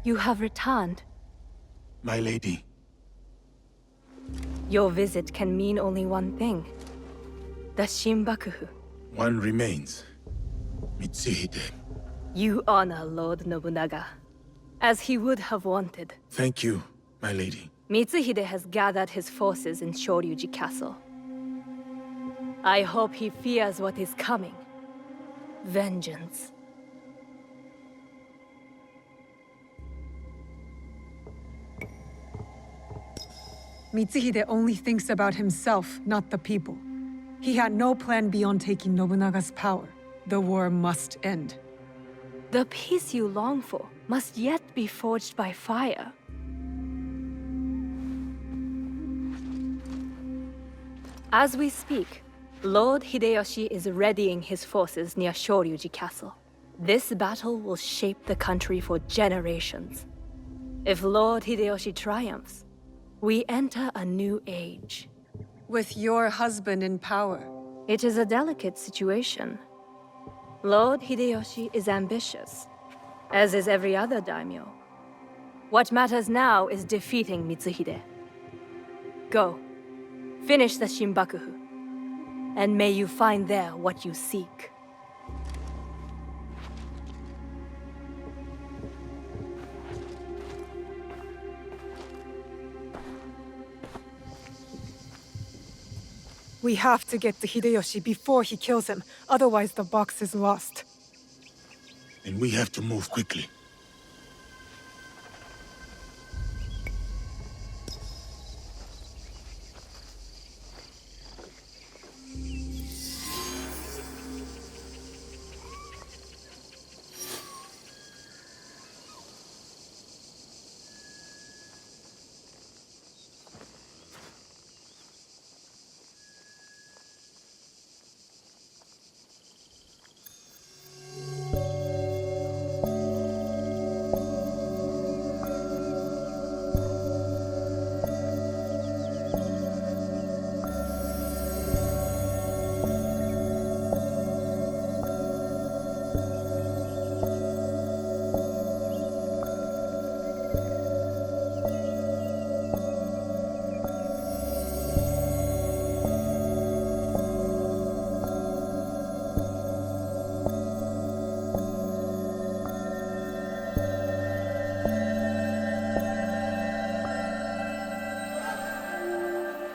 You have returned. My lady. Your visit can mean only one thing. The Shinbakufu. One remains. Mitsuhide. You honor Lord Nobunaga, as he would have wanted. Thank you, my lady. Mitsuhide has gathered his forces in Shoryuji Castle. I hope he fears what is coming. Vengeance. Mitsuhide only thinks about himself, not the people. He had no plan beyond taking Nobunaga's power. The war must end. The peace you long for must yet be forged by fire. As we speak, Lord Hideyoshi is readying his forces near Shoryuji Castle. This battle will shape the country for generations. If Lord Hideyoshi triumphs, we enter a new age. With your husband in power. It is a delicate situation. Lord Hideyoshi is ambitious, as is every other daimyo. What matters now is defeating Mitsuhide. Go, finish the Shinbakufu, and may you find there what you seek. We have to get to Hideyoshi before he kills him, otherwise the box is lost. And we have to move quickly.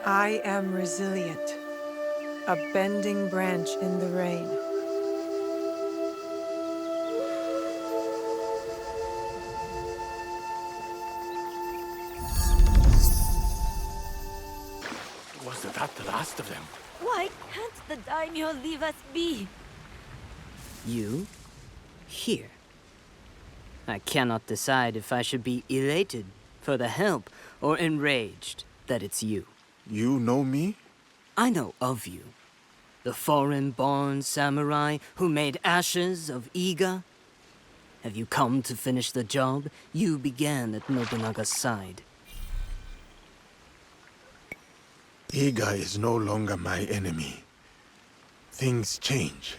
I am resilient. A bending branch in the rain. Was that the last of them? Why can't the daimyo leave us be? You? Here? I cannot decide if I should be elated for the help or enraged that it's you. You know me? I know of you. The foreign-born samurai who made ashes of Iga. Have you come to finish the job you began at Nobunaga's side? Iga is no longer my enemy. Things change.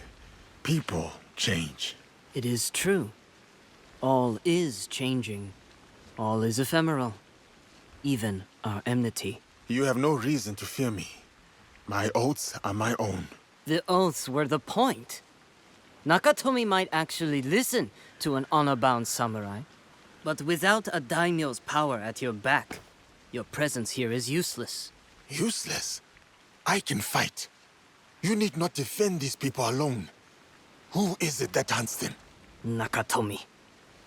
People change. It is true. All is changing. All is ephemeral. Even our enmity. You have no reason to fear me. My oaths are my own. The oaths were the point. Nakatomi might actually listen to an honor-bound samurai. But without a daimyo's power at your back, your presence here is useless. Useless? I can fight. You need not defend these people alone. Who is it that hunts them? Nakatomi.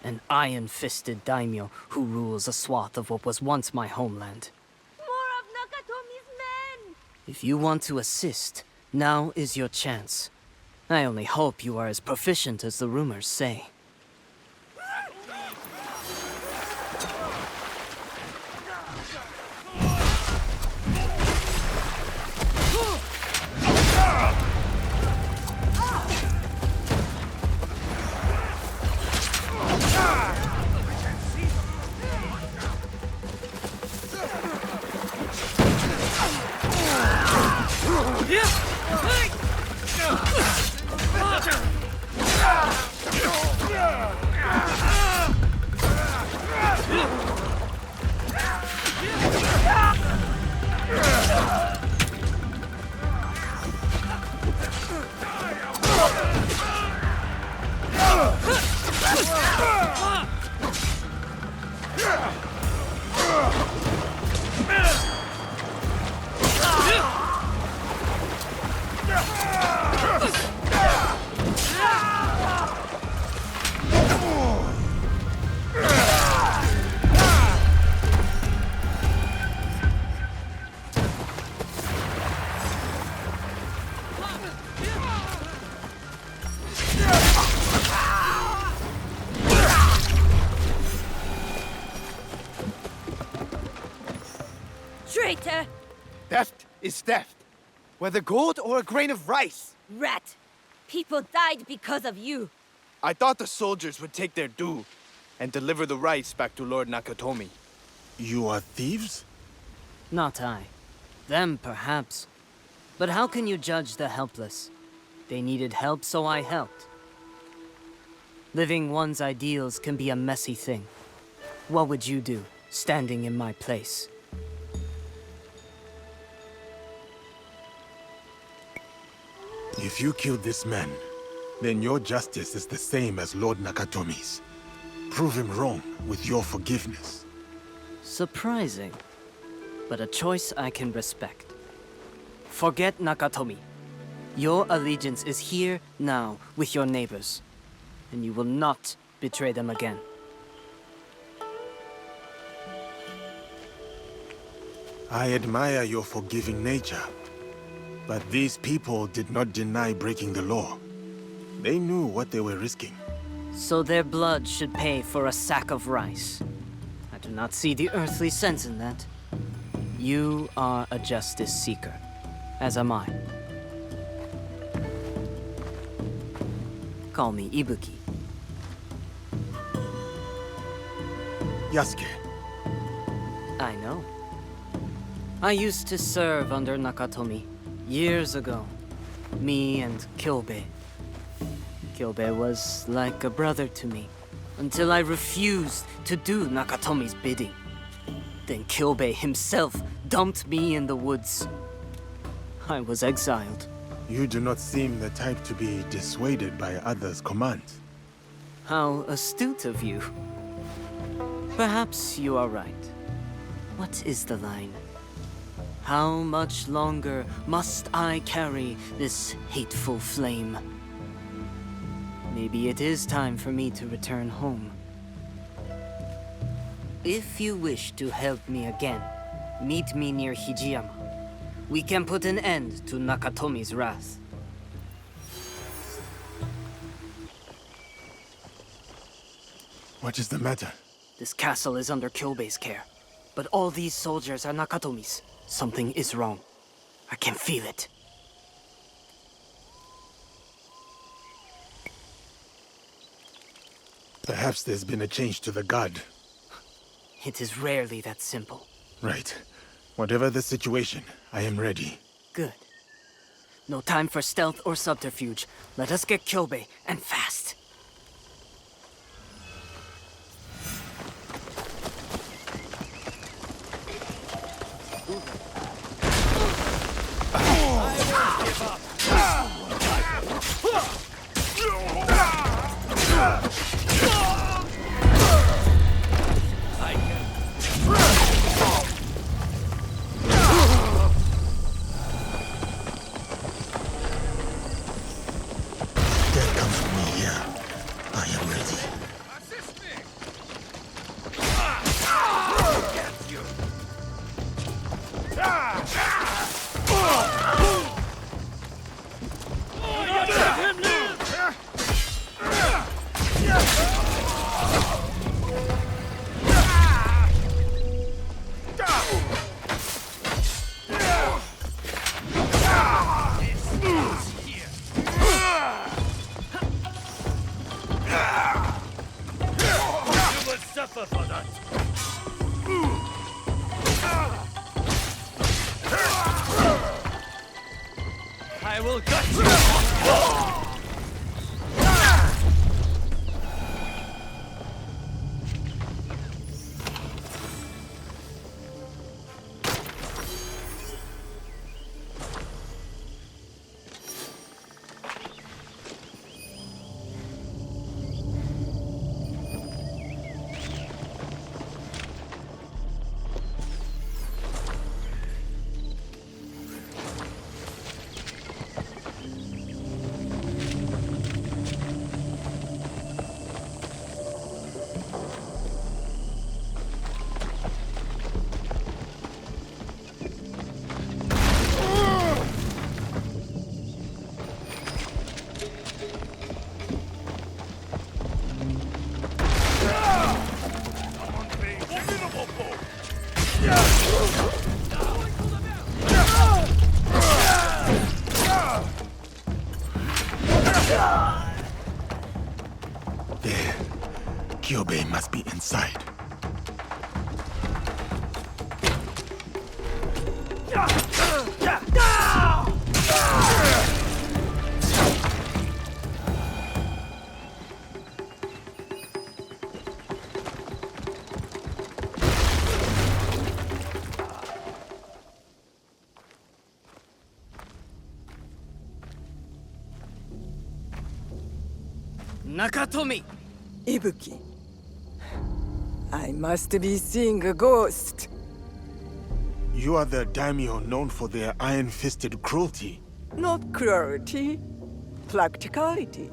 An iron-fisted daimyo who rules a swath of what was once my homeland. More of Nakatomi's men! If you want to assist, now is your chance. I only hope you are as proficient as the rumors say. Theft is theft. Whether gold or a grain of rice. Rat! People died because of you. I thought the soldiers would take their due and deliver the rice back to Lord Nakatomi. You are thieves? Not I. Them, perhaps. But how can you judge the helpless? They needed help, so I helped. Living one's ideals can be a messy thing. What would you do, standing in my place? If you killed this man, then your justice is the same as Lord Nakatomi's. Prove him wrong with your forgiveness. Surprising, but a choice I can respect. Forget Nakatomi. Your allegiance is here, now, with your neighbors. And you will not betray them again. I admire your forgiving nature. But these people did not deny breaking the law. They knew what they were risking. So their blood should pay for a sack of rice. I do not see the earthly sense in that. You are a justice seeker, as am I. Call me Ibuki. Yasuke, I know. I used to serve under Nakatomi years ago. Me and Kyobei. Kyobei was like a brother to me, until I refused to do Nakatomi's bidding. Then Kyobei himself dumped me in the woods. I was exiled. you do not seem the type to be dissuaded by others' commands. How astute of you. Perhaps you are right. What is the line? How much longer must I carry this hateful flame? Maybe it is time for me to return home. If you wish to help me again, meet me near Hijiyama. We can put an end to Nakatomi's wrath. What is the matter? This castle is under Kyobei's care, but all these soldiers are Nakatomi's. Something is wrong. I can feel it. Perhaps there's been a change to the guard. It is rarely that simple. Right. Whatever the situation, I am ready. Good. No time for stealth or subterfuge. Let us get Kyobei, and fast. Death comes from me here. I am ready. I will gut you! Kyobe must be inside. Nakatomi! Ibuki. I must be seeing a ghost. You are the daimyo known for their iron-fisted cruelty. Not cruelty, practicality.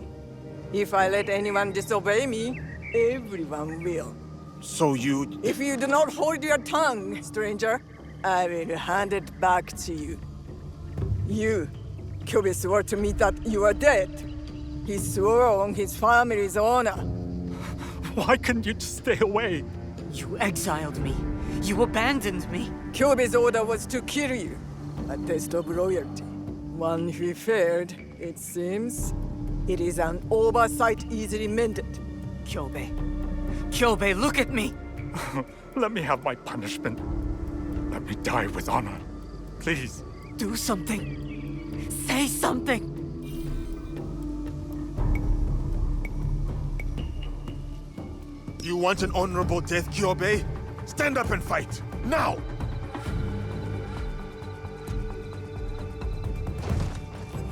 If I let anyone disobey me, everyone will. So you... If you do not hold your tongue, stranger, I will hand it back to you. You, Kyobe swore to me that you are dead. He swore on his family's honor. Why couldn't you just stay away? You exiled me. You abandoned me. Kyobe's order was to kill you. A test of loyalty. One who failed, it seems. It is an oversight easily mended. Kyobe. Kyobe, look at me! Let me have my punishment. Let me die with honor. Please. Do something. Say something! You want an honorable death, Kyobe? Stand up and fight! Now!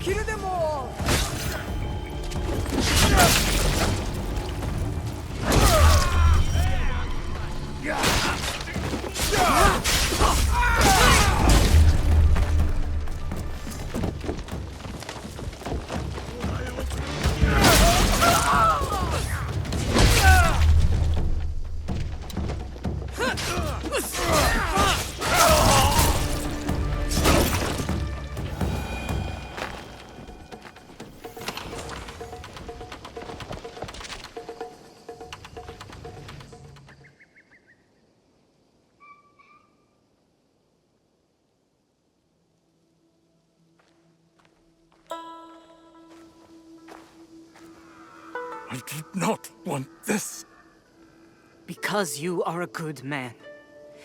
Kill them all! I did not want this. Because you are a good man.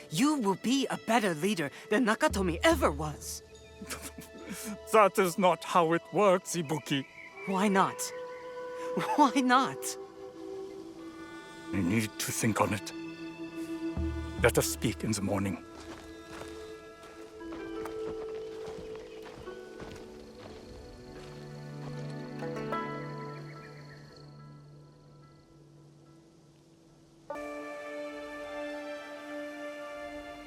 You will be a better leader than Nakatomi ever was. That is not how it works, Ibuki. Why not? Why not? I need to think on it. Let us speak in the morning.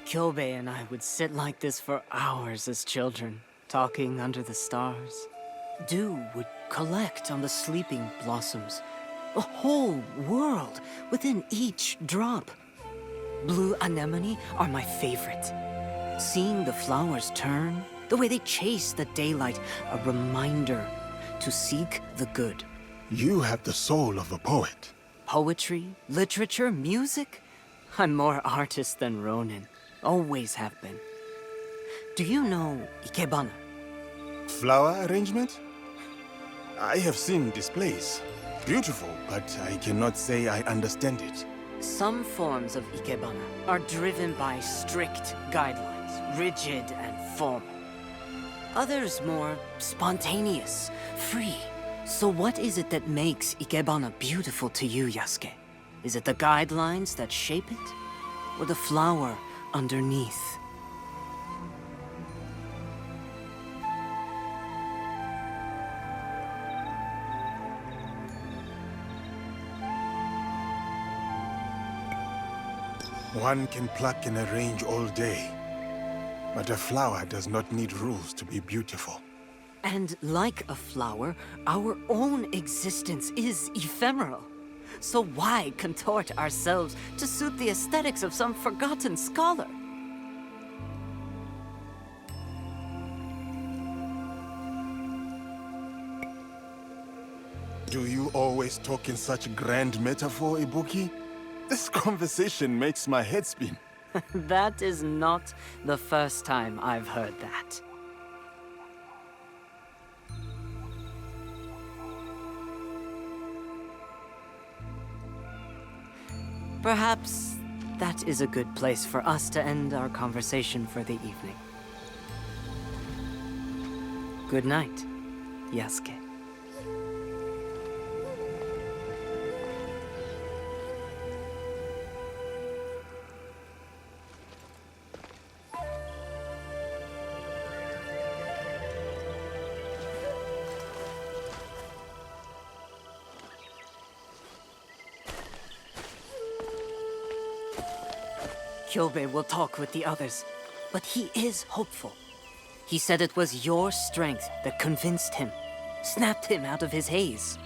Kyobe and I would sit like this for hours as children, talking under the stars. Dew would collect on the sleeping blossoms. A whole world within each drop. Blue anemone are my favorite. Seeing the flowers turn, the way they chase the daylight, a reminder to seek the good. You have the soul of a poet. Poetry, literature, music? I'm more artist than Ronin. Always have been. Do you know Ikebana? Flower arrangement? I have seen displays. Beautiful, but I cannot say I understand it. Some forms of Ikebana are driven by strict guidelines, rigid and formal. Others more spontaneous, free. So what is it that makes Ikebana beautiful to you, Yasuke? Is it the guidelines that shape it? Or the flower underneath? One can pluck and arrange all day, but a flower does not need rules to be beautiful. And like a flower, our own existence is ephemeral. So why contort ourselves to suit the aesthetics of some forgotten scholar? Do you always talk in such grand metaphor, Ibuki? This conversation makes my head spin. That is not the first time I've heard that. Perhaps that is a good place for us to end our conversation for the evening. Good night, Yasuke. Kyobe will talk with the others, but he is hopeful. He said it was your strength that convinced him, snapped him out of his haze.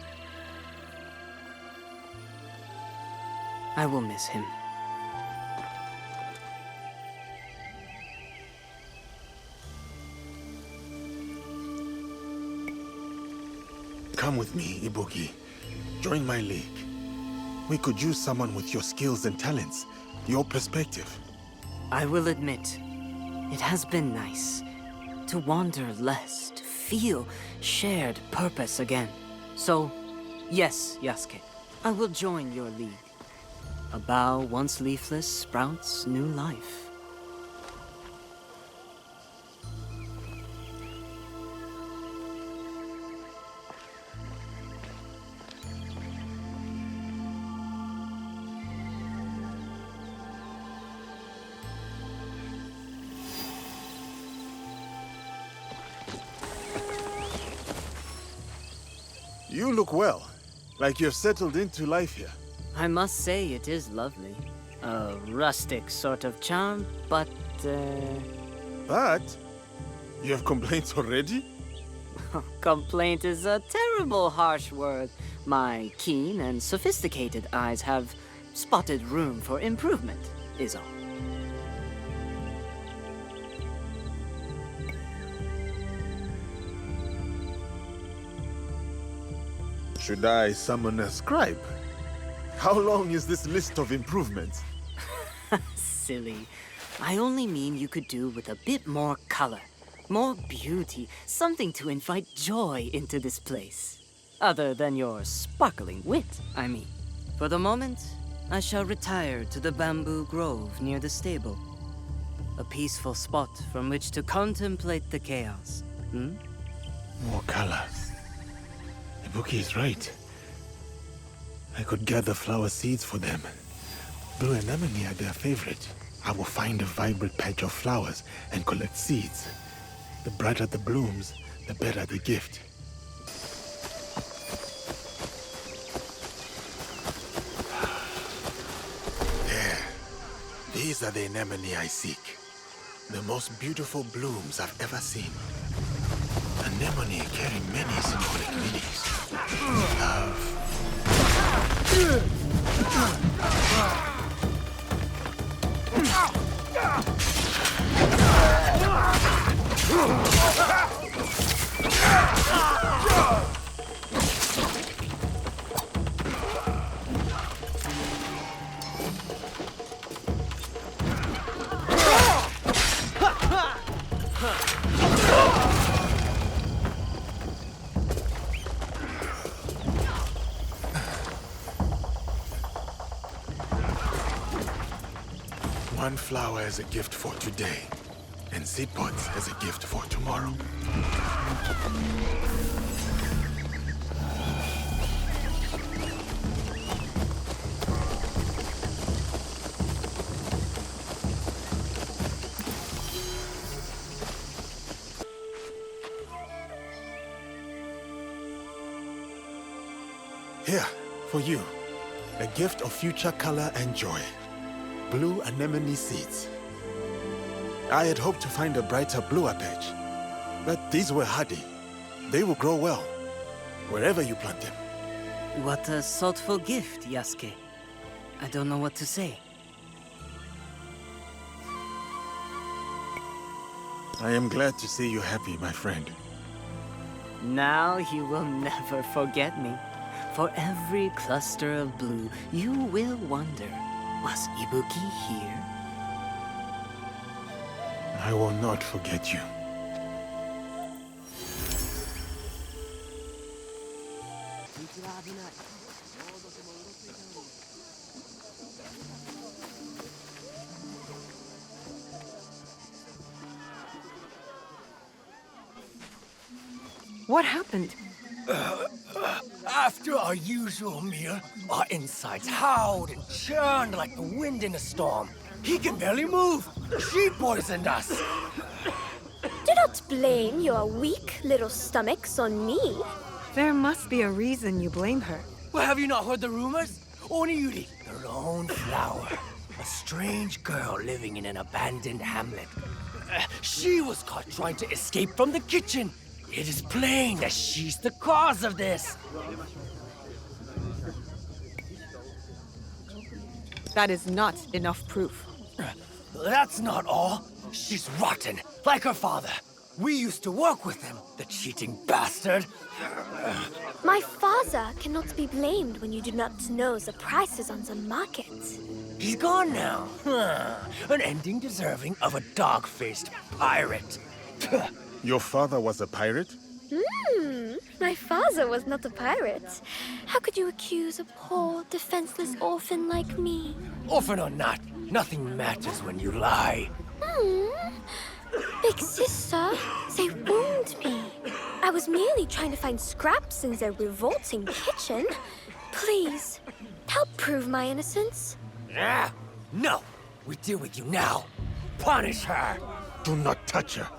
I will miss him. Come with me, Ibuki. Join my league. We could use someone with your skills and talents, your perspective. I will admit, it has been nice to wander less, to feel shared purpose again. So, yes, Yasuke, I will join your league. A bough once leafless sprouts new life. You look well, like you've settled into life here. I must say it is lovely. A rustic sort of charm, but, But you have complaints already? complaint is a terrible harsh word. My keen and sophisticated eyes have spotted room for improvement, is all. Should I summon a scribe? How long is this list of improvements? Silly. I only mean you could do with a bit more color, more beauty, something to invite joy into this place. Other than your sparkling wit, I mean. For the moment, I shall retire to the bamboo grove near the stable. A peaceful spot from which to contemplate the chaos. More color. Ibuki is right. I could gather flower seeds for them. Blue anemone are their favorite. I will find a vibrant patch of flowers and collect seeds. The brighter the blooms, the better the gift. There. These are the anemone I seek. The most beautiful blooms I've ever seen. Anemone carry many symbolic meanings. Love. One flower as a gift for today, and seed pods as a gift for tomorrow. Here, for you, a gift of future color and joy. Blue anemone seeds. I had hoped to find a brighter, bluer patch, but these were hardy. They will grow well, wherever you plant them. What a thoughtful gift, Yasuke. I don't know what to say. I am glad to see you happy, my friend. Now you will never forget me. For every cluster of blue, you will wonder, was Ibuki here? I will not forget you. What happened? After our usual meal, our insides howled and churned like the wind in a storm. He can barely move. She poisoned us. Do not blame your weak little stomachs on me. There must be a reason you blame her. Well, have you not heard the rumors? Oniyuri, the lone flower. A strange girl living in an abandoned hamlet. She was caught trying to escape from the kitchen. It is plain that she's the cause of this. That is not enough proof. That's not all. She's rotten, like her father. We used to work with him, the cheating bastard. My father cannot be blamed when you do not know the prices on the market. He's gone now. An ending deserving of a dog-faced pirate. Your father was a pirate? My father was not a pirate. How could you accuse a poor, defenseless orphan like me? Orphan or not, nothing matters when you lie. Big sister, they wound me. I was merely trying to find scraps in their revolting kitchen. Please, help prove my innocence. No. We deal with you now. Punish her. Do not touch her.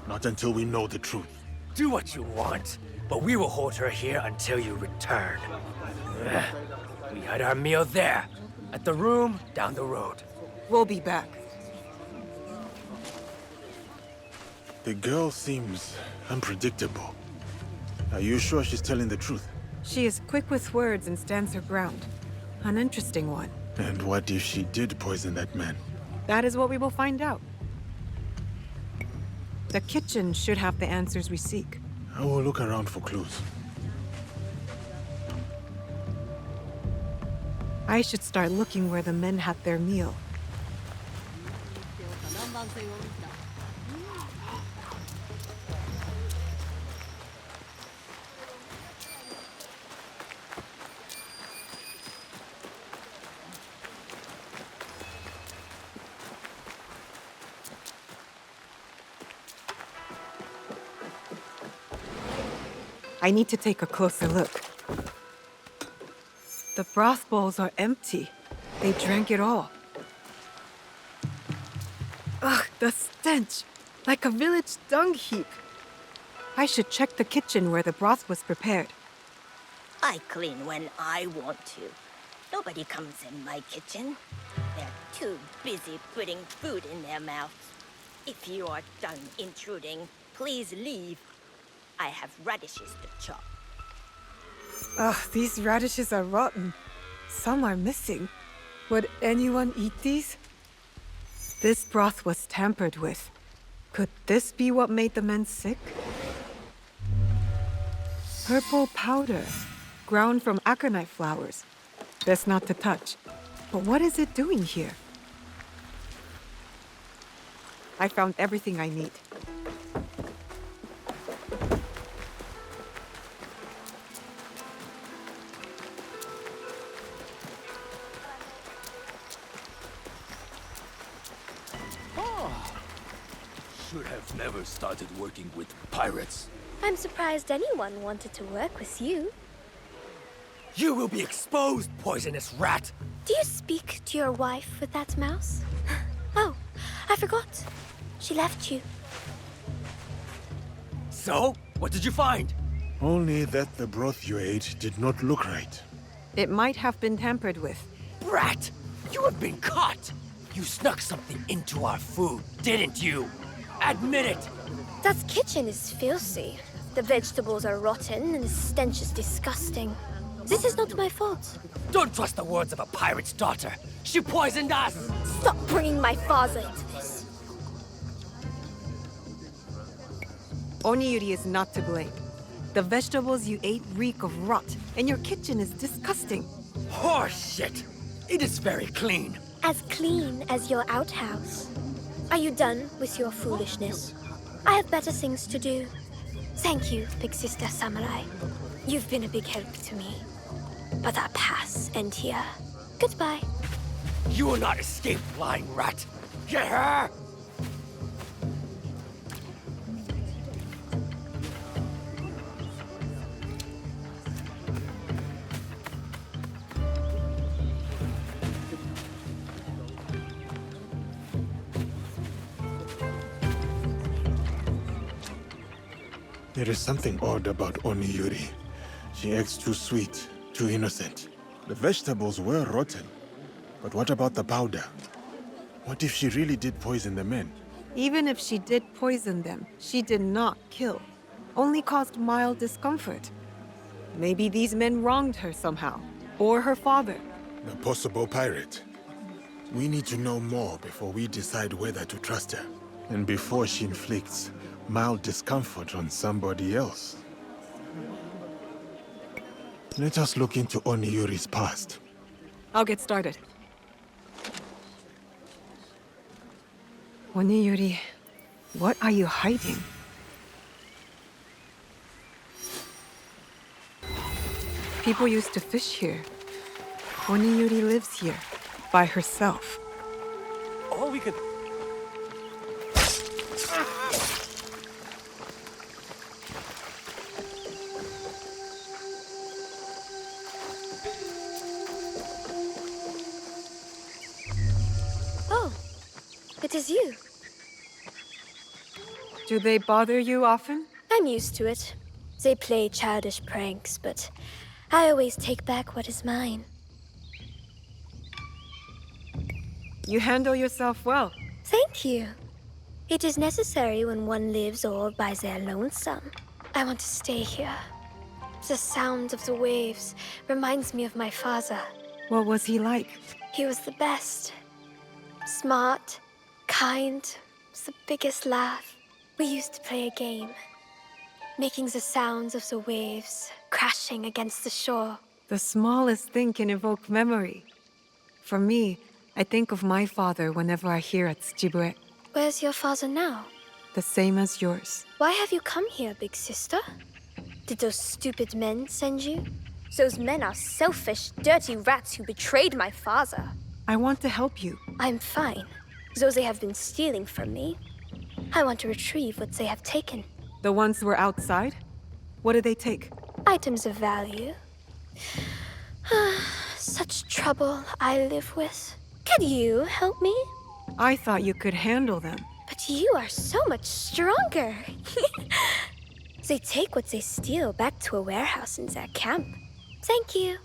Not until we know the truth. Do what you want, but we will hold her here until you return. We had our meal there, at the room down the road. We'll be back. The girl seems unpredictable. Are you sure she's telling the truth? She is quick with words and stands her ground. An interesting one. And what if she did poison that man? That is what we will find out. The kitchen should have the answers we seek. I will look around for clues. I should start looking where the men had their meal. I need to take a closer look. The broth bowls are empty. They drank it all. Ugh, the stench! Like a village dung heap. I should check the kitchen where the broth was prepared. I clean when I want to. Nobody comes in my kitchen. They're too busy putting food in their mouths. If you are done intruding, please leave. I have radishes to chop. Ugh, these radishes are rotten. Some are missing. Would anyone eat these? This broth was tampered with. Could this be what made the men sick? Purple powder, ground from aconite flowers. Best not to touch. But what is it doing here? I found everything I need. Should have never started working with pirates. I'm surprised anyone wanted to work with you. You will be exposed, poisonous rat! Do you speak to your wife with that mouse? Oh, I forgot. She left you. So, what did you find? Only that the broth you ate did not look right. It might have been tampered with. Rat! You have been caught! You snuck something into our food, didn't you? Admit it! That kitchen is filthy. The vegetables are rotten and the stench is disgusting. This is not my fault. Don't trust the words of a pirate's daughter. She poisoned us! Stop bringing my father into this. Oniyuri is not to blame. The vegetables you ate reek of rot, and your kitchen is disgusting. Horseshit! It is very clean. As clean as your outhouse. Are you done with your foolishness? I have better things to do. Thank you, Big Sister Samurai. You've been a big help to me. But our paths end here. Goodbye. You will not escape, lying rat. Get her! There is something odd about Oniyuri. She acts too sweet, too innocent. The vegetables were rotten. But what about the powder? What if she really did poison the men? Even if she did poison them, she did not kill. Only caused mild discomfort. Maybe these men wronged her somehow. Or her father. The possible pirate. We need to know more before we decide whether to trust her. And before she inflicts mild discomfort on somebody else. Let us look into Oniyuri's past. I'll get started. Oniyuri, what are you hiding? People used to fish here. Oniyuri lives here, by herself. All we could... Oh, it is you. Do they bother you often? I'm used to it. They play childish pranks, but I always take back what is mine. You handle yourself well. Thank you. It is necessary when one lives all by their lonesome. I want to stay here. The sound of the waves reminds me of my father. What was he like? He was the best. Smart, kind, the biggest laugh. We used to play a game, making the sounds of the waves crashing against the shore. The smallest thing can evoke memory. For me, I think of my father whenever I hear at Tsujibue. Where's your father now? The same as yours. Why have you come here, big sister? Did those stupid men send you? Those men are selfish, dirty rats who betrayed my father. I want to help you. I'm fine. Though they have been stealing from me, I want to retrieve what they have taken. The ones who were outside? What did they take? Items of value. Such trouble I live with. Could you help me? I thought you could handle them. But you are so much stronger. They take what they steal back to a warehouse in their camp. Thank you.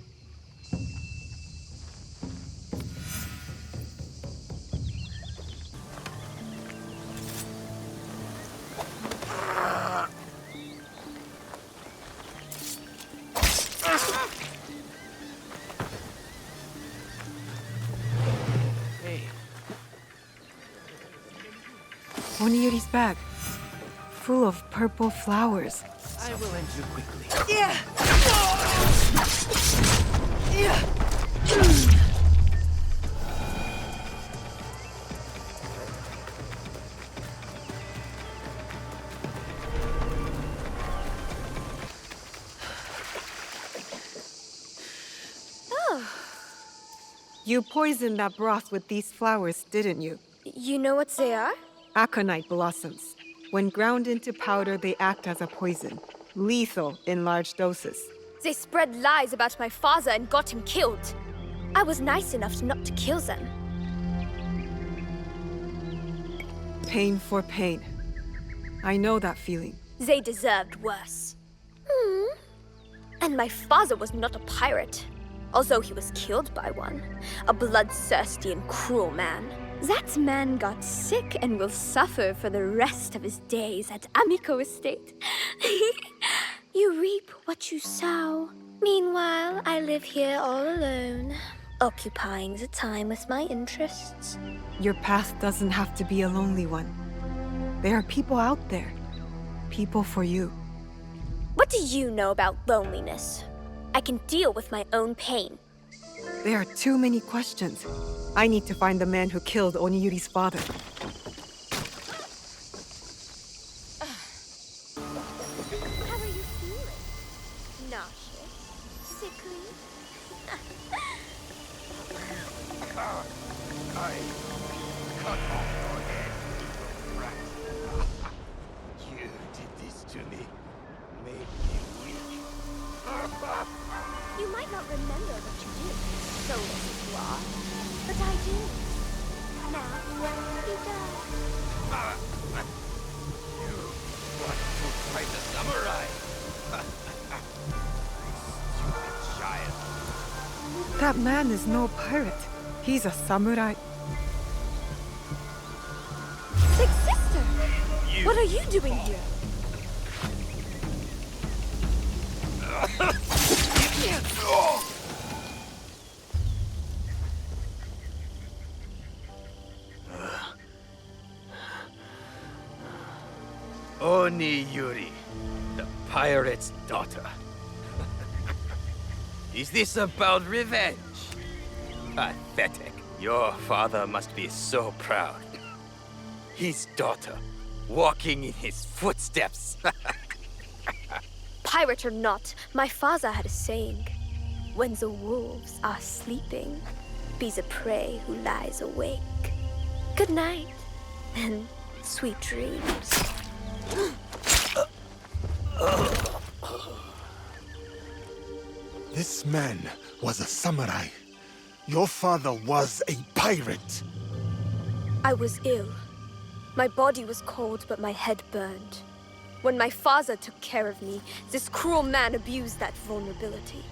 Oniyuri's bag. Full of purple flowers. I will enter quickly. Yeah! Oh. You poisoned that broth with these flowers, didn't you? You know what they are? Aconite blossoms. When ground into powder, they act as a poison. Lethal in large doses. They spread lies about my father and got him killed. I was nice enough not to kill them. Pain for pain. I know that feeling. They deserved worse. And my father was not a pirate, although he was killed by one. A bloodthirsty and cruel man. That man got sick and will suffer for the rest of his days at Amico Estate. You reap what you sow. Meanwhile, I live here all alone, occupying the time with my interests. Your path doesn't have to be a lonely one. There are people out there. People for you. What do you know about loneliness? I can deal with my own pain. There are too many questions. I need to find the man who killed Oniyuri's father. How are you feeling? Nauseous? Sickly? I cut off your head, you rat. You did this to me. Made me weak. You might not remember what you did, soulless as you are, but I do. Now, you die. You want to fight the samurai? That man is no pirate. He's a samurai. Big sister! What are you doing here? Oni Yuri, the pirate's daughter. Is this about revenge? Pathetic. Your father must be so proud. His daughter, walking in his footsteps. Pirate or not, my father had a saying. When the wolves are sleeping, be the prey who lies awake. Good night, and sweet dreams. This man was a samurai. Your father was a pirate. I was ill. My body was cold, but my head burned. When my father took care of me, this cruel man abused that vulnerability.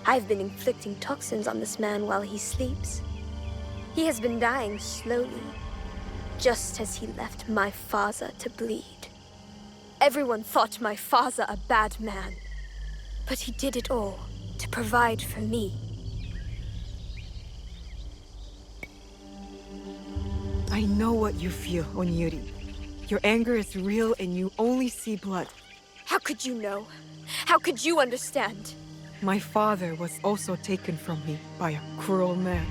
I've been inflicting toxins on this man while he sleeps. He has been dying slowly, just as he left my father to bleed. Everyone thought my father a bad man, but he did it all to provide for me. I know what you feel, Onyuri. Your anger is real and you only see blood. How could you know? How could you understand? My father was also taken from me by a cruel man.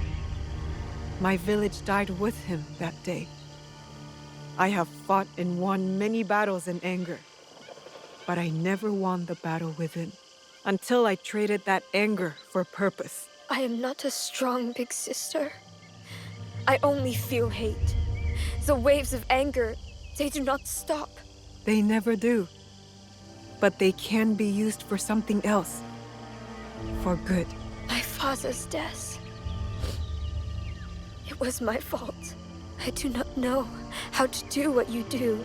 My village died with him that day. I have fought and won many battles in anger, but I never won the battle within, until I traded that anger for purpose. I am not a strong big sister. I only feel hate. The waves of anger, they do not stop. They never do. But they can be used for something else. For good. My father's death. It was my fault. I do not know how to do what you do.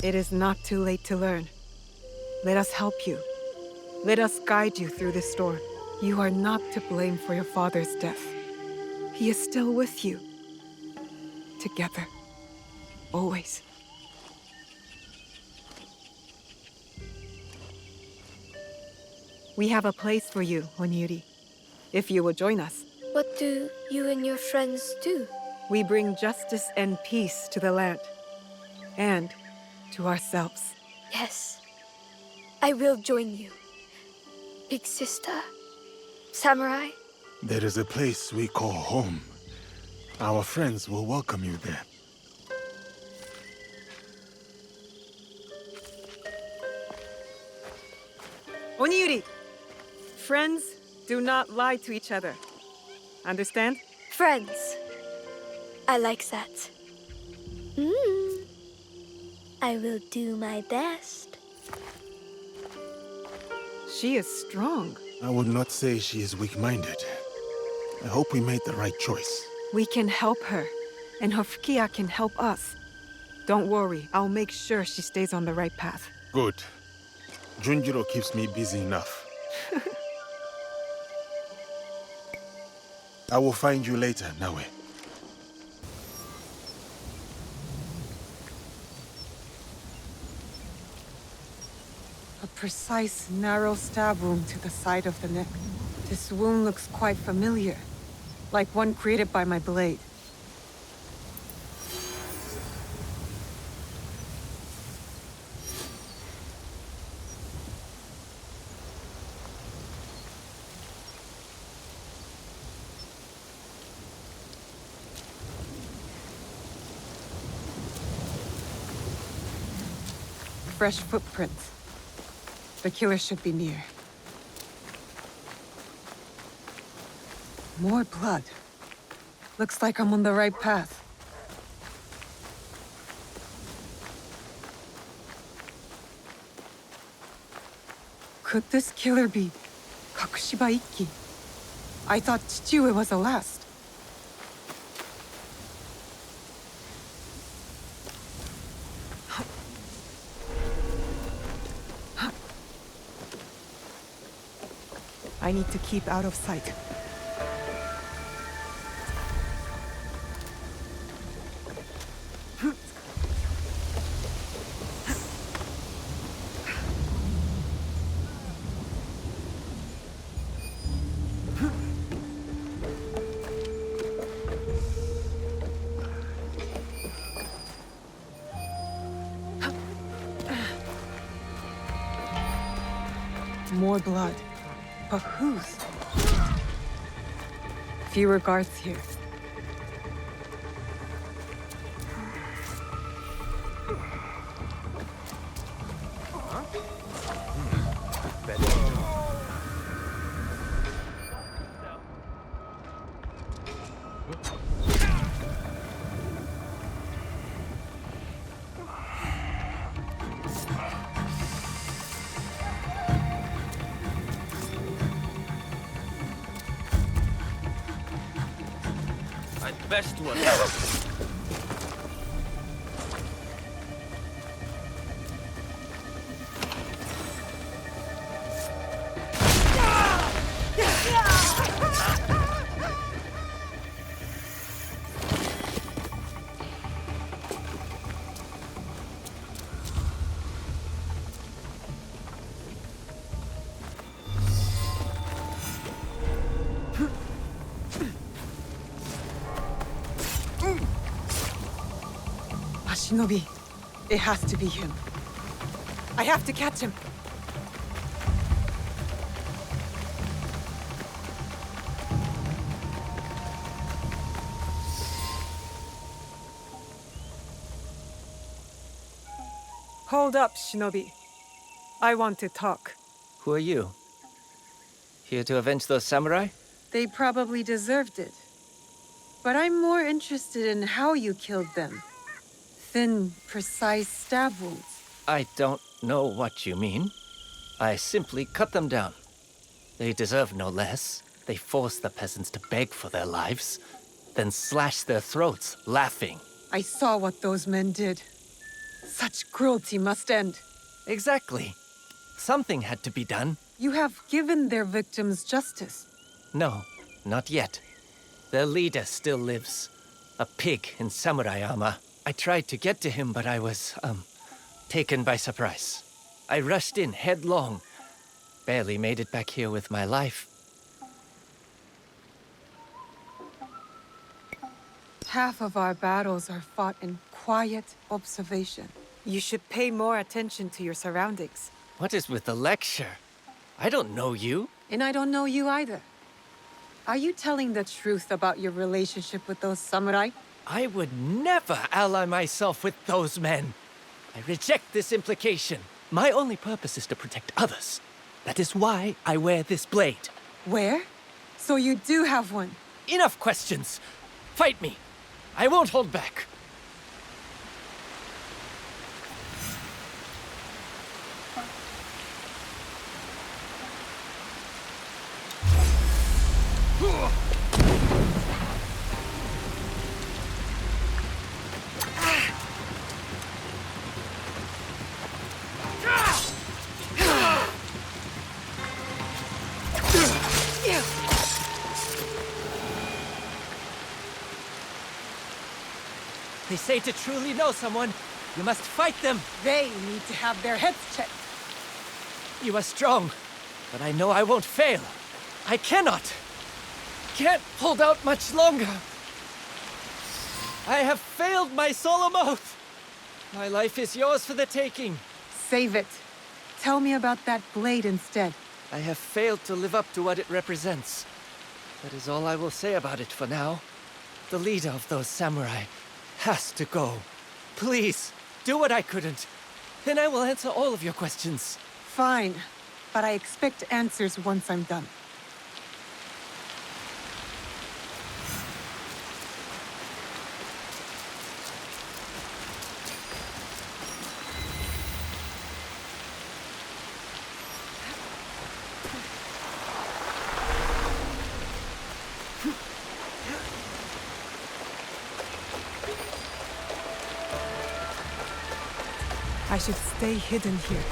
It is not too late to learn. Let us help you. Let us guide you through this storm. You are not to blame for your father's death. He is still with you. Together. Always. We have a place for you, Onyuri. If you will join us. What do you and your friends do? We bring justice and peace to the land. And to ourselves. Yes. I will join you. Big sister. Samurai. There is a place we call home. Our friends will welcome you there. Onyuri! Friends do not lie to each other. Understand? Friends. I like that. I will do my best. She is strong. I would not say she is weak-minded. I hope we made the right choice. We can help her, and her Fukiya can help us. Don't worry, I'll make sure she stays on the right path. Good. Junjiro keeps me busy enough. I will find you later, Naoe. A precise, narrow stab wound to the side of the neck. This wound looks quite familiar, like one created by my blade. Fresh footprints. The killer should be near. More blood. Looks like I'm on the right path. Could this killer be Kakushiba Ikki? I thought Chichiue was the last. I need to keep out of sight. More blood. But whose? Fewer guards here. Best one. Shinobi. It has to be him. I have to catch him. Hold up, Shinobi. I want to talk. Who are you? Here to avenge those samurai? They probably deserved it. But I'm more interested in how you killed them. Thin, precise stab wounds. I don't know what you mean. I simply cut them down. They deserve no less. They forced the peasants to beg for their lives, then slashed their throats, laughing. I saw what those men did. Such cruelty must end. Exactly. Something had to be done. You have given their victims justice. No, not yet. Their leader still lives. A pig in samurai armor. I tried to get to him, but I was, taken by surprise. I rushed in headlong. Barely made it back here with my life. Half of our battles are fought in quiet observation. You should pay more attention to your surroundings. What is with the lecture? I don't know you. And I don't know you either. Are you telling the truth about your relationship with those samurai? I would never ally myself with those men. I reject this implication. My only purpose is to protect others. That is why I wear this blade. Where? So you do have one. Enough questions. Fight me. I won't hold back. They say to truly know someone, you must fight them. They need to have their heads checked. You are strong, but I know I won't fail. I can't hold out much longer. I have failed my solemn oath. My life is yours for the taking. Save it. Tell me about that blade instead. I have failed to live up to what it represents. That is all I will say about it for now. The leader of those samurai has to go. Please, do what I couldn't. Then I will answer all of your questions. Fine, but I expect answers once I'm done. I should stay hidden here.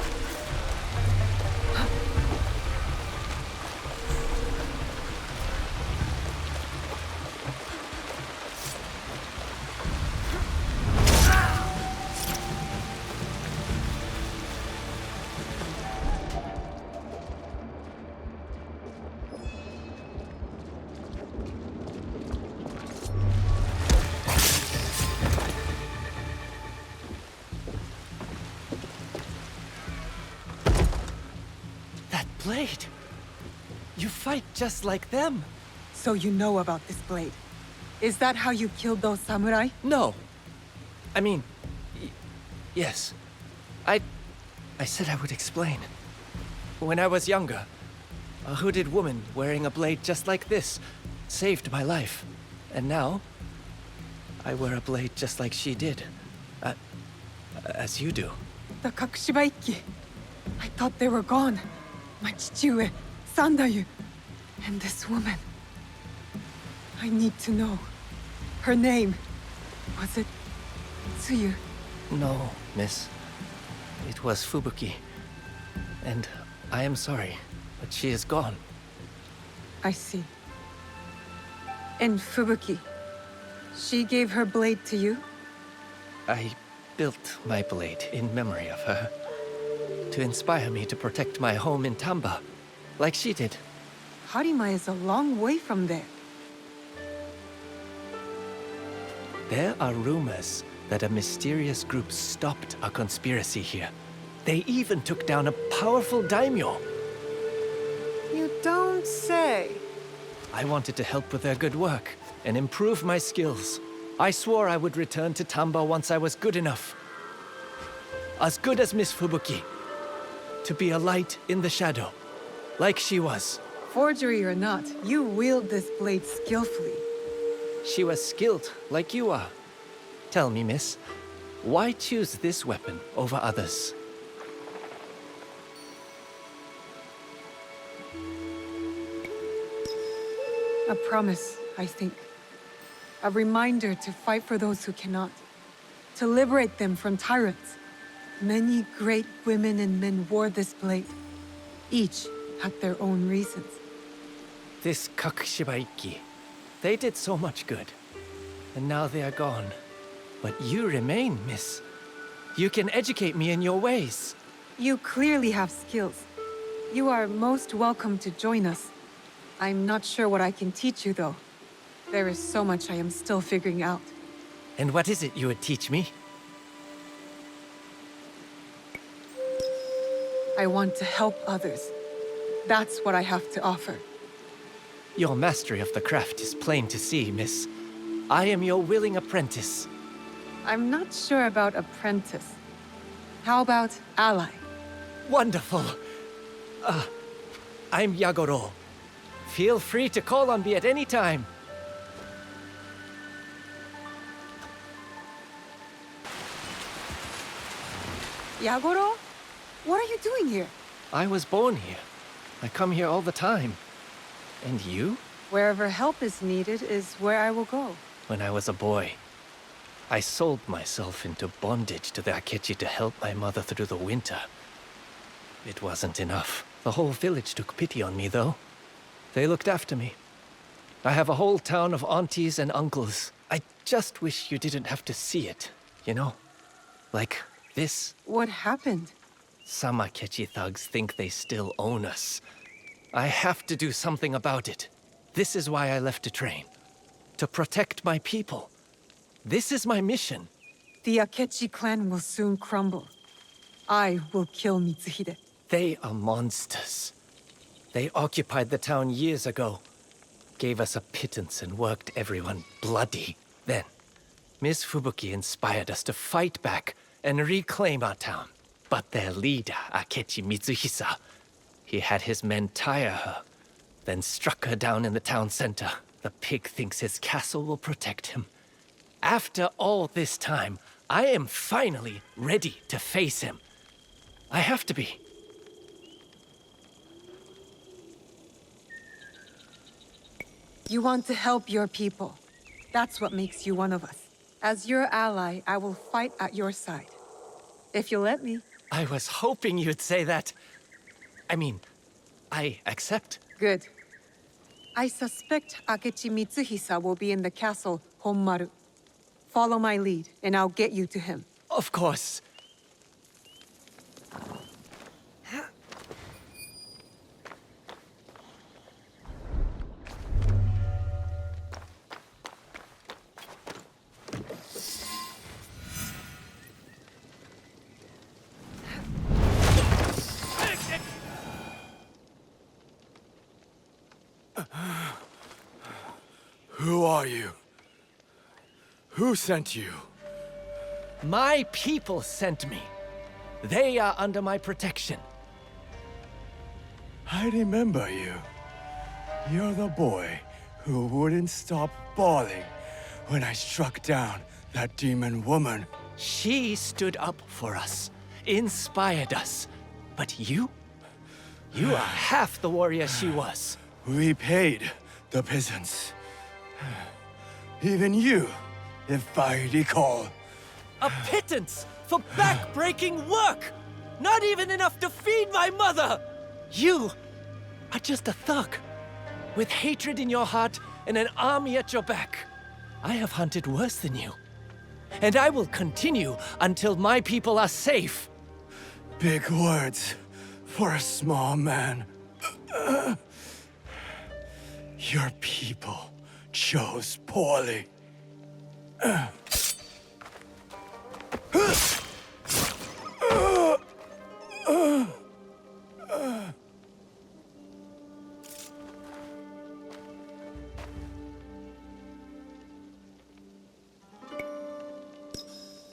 blade. You fight just like them. So you know about this blade. Is that how you killed those samurai? No. I mean, yes. I said I would explain. When I was younger, a hooded woman wearing a blade just like this saved my life. And now, I wear a blade just like she did. As you do. The Kakushibaiki. I thought they were gone. My chichiue, Sandayu, and this woman. I need to know. Her name. Was it Tsuyu? No, miss. It was Fubuki. And I am sorry, but she is gone. I see. And Fubuki. She gave her blade to you? I built my blade in memory of her. To inspire me to protect my home in Tamba, like she did. Harima is a long way from there. There are rumors that a mysterious group stopped a conspiracy here. They even took down a powerful daimyo. You don't say. I wanted to help with their good work and improve my skills. I swore I would return to Tamba once I was good enough. As good as Miss Fubuki. To be a light in the shadow, like she was. Forgery or not, you wield this blade skillfully. She was skilled, like you are. Tell me, miss, why choose this weapon over others? A promise, I think. A reminder to fight for those who cannot. To liberate them from tyrants. Many great women and men wore this blade. Each had their own reasons. This Kakushibaiki. They did so much good. And now they are gone. But you remain, miss. You can educate me in your ways. You clearly have skills. You are most welcome to join us. I'm not sure what I can teach you, though. There is so much I am still figuring out. And what is it you would teach me? I want to help others. That's what I have to offer. Your mastery of the craft is plain to see, miss. I am your willing apprentice. I'm not sure about apprentice. How about ally? Wonderful. I'm Yagoro. Feel free to call on me at any time. Yagoro? What are you doing here? I was born here. I come here all the time. And you? Wherever help is needed is where I will go. When I was a boy, I sold myself into bondage to the Akechi to help my mother through the winter. It wasn't enough. The whole village took pity on me, though. They looked after me. I have a whole town of aunties and uncles. I just wish you didn't have to see it, you know? Like this. What happened? Some Akechi thugs think they still own us. I have to do something about it. This is why I left to train. To protect my people. This is my mission. The Akechi clan will soon crumble. I will kill Mitsuhide. They are monsters. They occupied the town years ago. Gave us a pittance and worked everyone bloody. Then, Miss Fubuki inspired us to fight back and reclaim our town. But their leader, Akechi Mitsuhisa, he had his men tire her, then struck her down in the town center. The pig thinks his castle will protect him. After all this time, I am finally ready to face him. I have to be. You want to help your people. That's what makes you one of us. As your ally, I will fight at your side. If you'll let me. I was hoping you'd say that. I mean, I accept. Good. I suspect Akechi Mitsuhisa will be in the castle Honmaru. Follow my lead, and I'll get you to him. Of course. Who are you? Who sent you? My people sent me. They are under my protection. I remember you. You're the boy who wouldn't stop bawling when I struck down that demon woman. She stood up for us, inspired us. But you? You are half the warrior she was. We paid the peasants. Even you, if I recall. A pittance for back-breaking work! Not even enough to feed my mother! You are just a thug, with hatred in your heart and an army at your back. I have hunted worse than you. And I will continue until my people are safe. Big words for a small man. Your people chose poorly.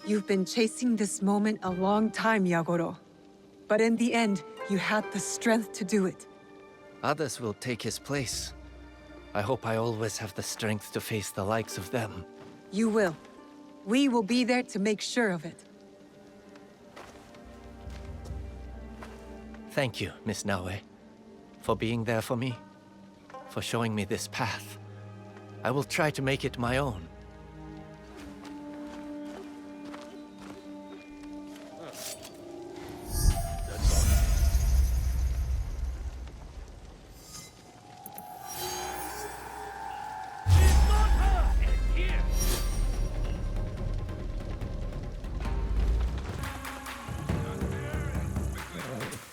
You've been chasing this moment a long time, Yagoro. But in the end, you had the strength to do it. Others will take his place. I hope I always have the strength to face the likes of them. You will. We will be there to make sure of it. Thank you, Miss Naoe, for being there for me, for showing me this path. I will try to make it my own.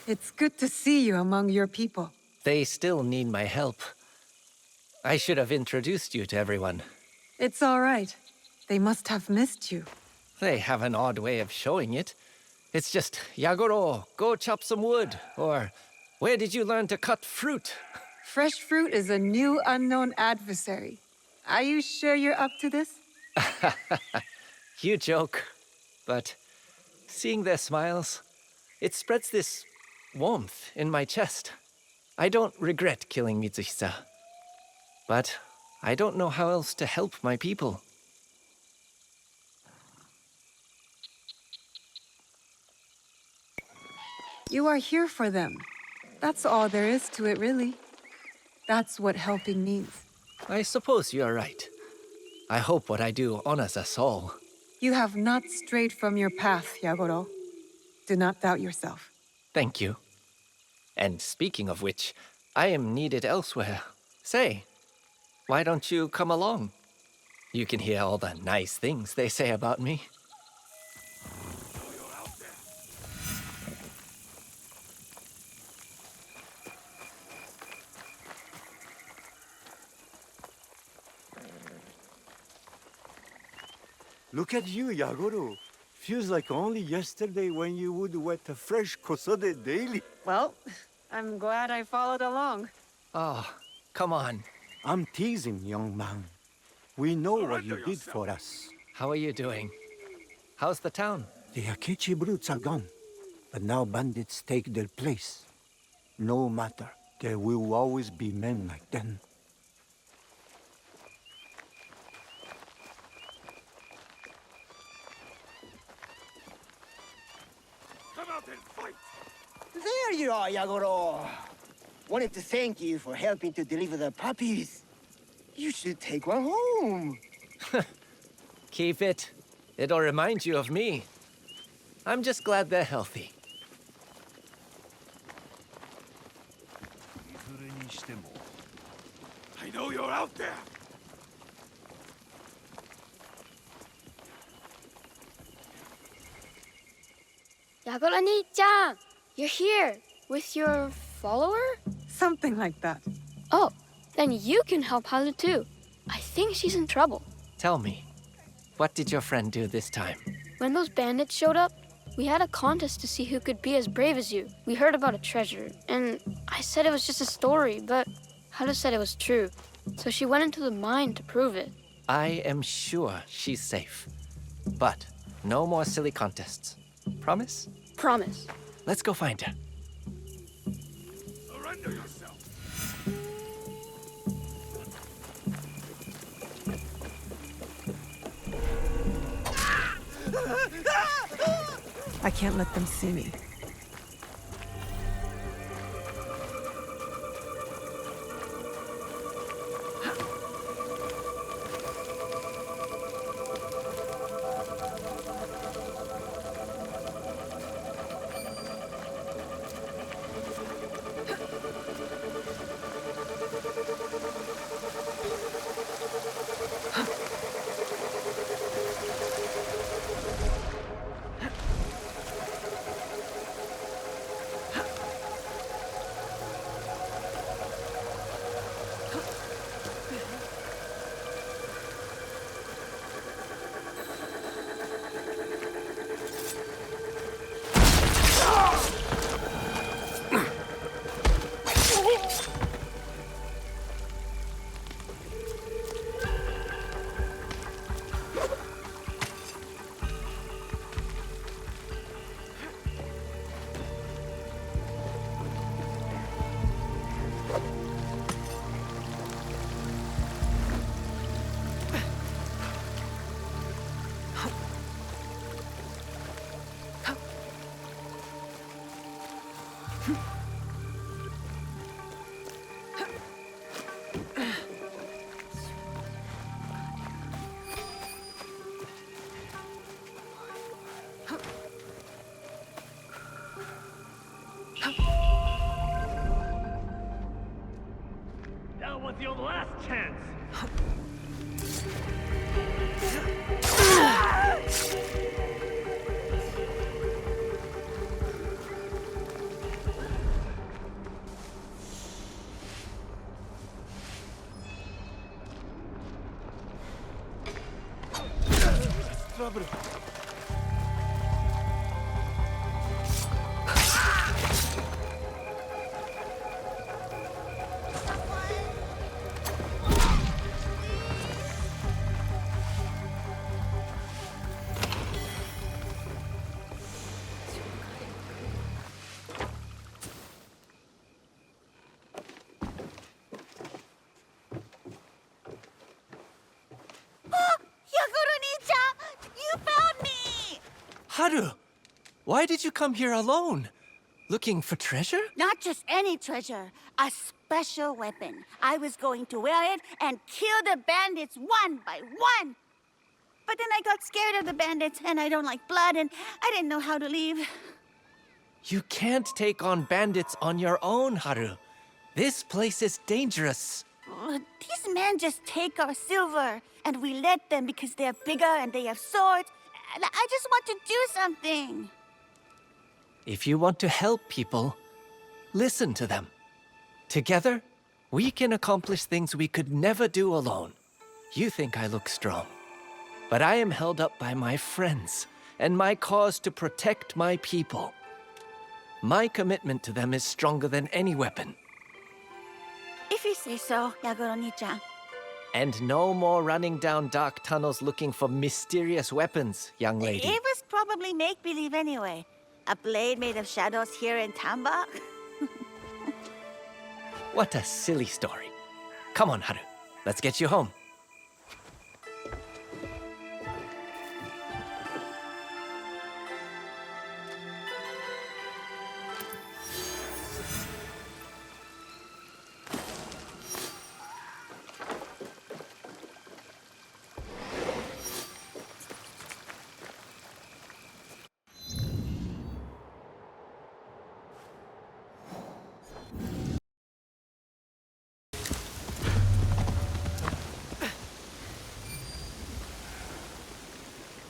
It's good to see you among your people. They still need my help. I should have introduced you to everyone. It's all right. They must have missed you. They have an odd way of showing it. It's just, Yagoro, go chop some wood, or where did you learn to cut fruit? Fresh fruit is a new unknown adversary. Are you sure you're up to this? You joke, but seeing their smiles, it spreads this warmth in my chest. I don't regret killing Mitsuhisa, but I don't know how else to help my people. You are here for them. That's all there is to it, really. That's what helping means. I suppose you're right. I hope what I do honors us all. You have not strayed from your path, Yagoro. Do not doubt yourself. Thank you. And speaking of which, I am needed elsewhere. Say, why don't you come along? You can hear all the nice things they say about me. Look at you, Yagoro. Feels like only yesterday when you would wet a fresh kosode daily. Well, I'm glad I followed along. Oh, come on. I'm teasing, young man. We know what you did for us. How are you doing? How's the town? The Akechi brutes are gone, but now bandits take their place. No matter, there will always be men like them. There you are, Yagoro. Wanted to thank you for helping to deliver the puppies. You should take one home. Keep it. It'll remind you of me. I'm just glad they're healthy. I know you're out there. Yagoro-ni-chan, you're here with your follower? Something like that. Oh, then you can help Haru too. I think she's in trouble. Tell me, what did your friend do this time? When those bandits showed up, we had a contest to see who could be as brave as you. We heard about a treasure, and I said it was just a story, but Haru said it was true. So she went into the mine to prove it. I am sure she's safe. But no more silly contests. Promise? Promise. Let's go find her. Surrender yourself. I can't let them see me. That was your last chance! Trouble. Haru! Why did you come here alone? Looking for treasure? Not just any treasure, a special weapon. I was going to wear it and kill the bandits one by one. But then I got scared of the bandits, and I don't like blood, and I didn't know how to leave. You can't take on bandits on your own, Haru. This place is dangerous. These men just take our silver, and we let them because they're bigger and they have swords. And I just want to do something. If you want to help people, listen to them. Together, we can accomplish things we could never do alone. You think I look strong, but I am held up by my friends and my cause to protect my people. My commitment to them is stronger than any weapon. If you say so, Yagoro-ni-chan. And no more running down dark tunnels looking for mysterious weapons, young lady. It was probably make-believe anyway. A blade made of shadows here in Tamba? What a silly story. Come on, Haru. Let's get you home.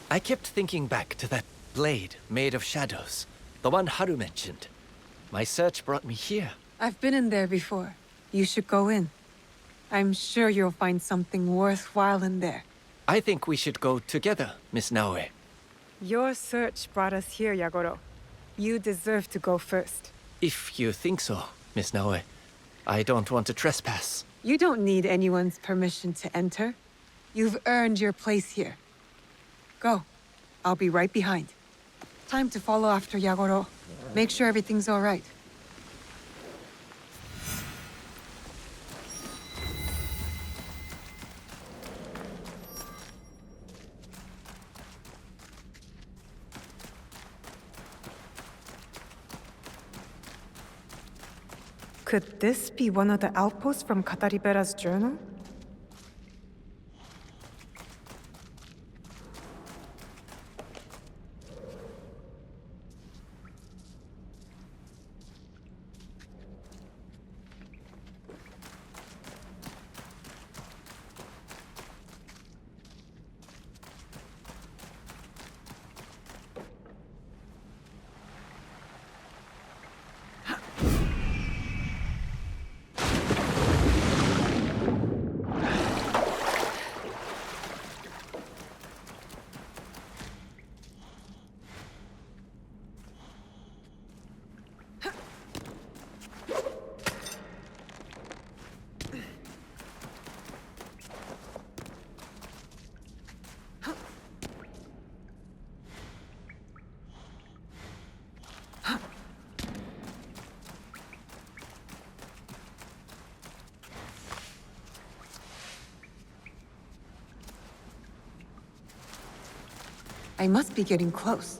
I kept thinking back to that blade made of shadows, the one Haru mentioned. My search brought me here. I've been in there before. You should go in. I'm sure you'll find something worthwhile in there. I think we should go together, Miss Naoe. Your search brought us here, Yagoro. You deserve to go first. If you think so, Miss Naoe. I don't want to trespass. You don't need anyone's permission to enter. You've earned your place here. Go. I'll be right behind. Time to follow after Yagoro. Make sure everything's all right. Could this be one of the outposts from Kataribera's journal? I must be getting close.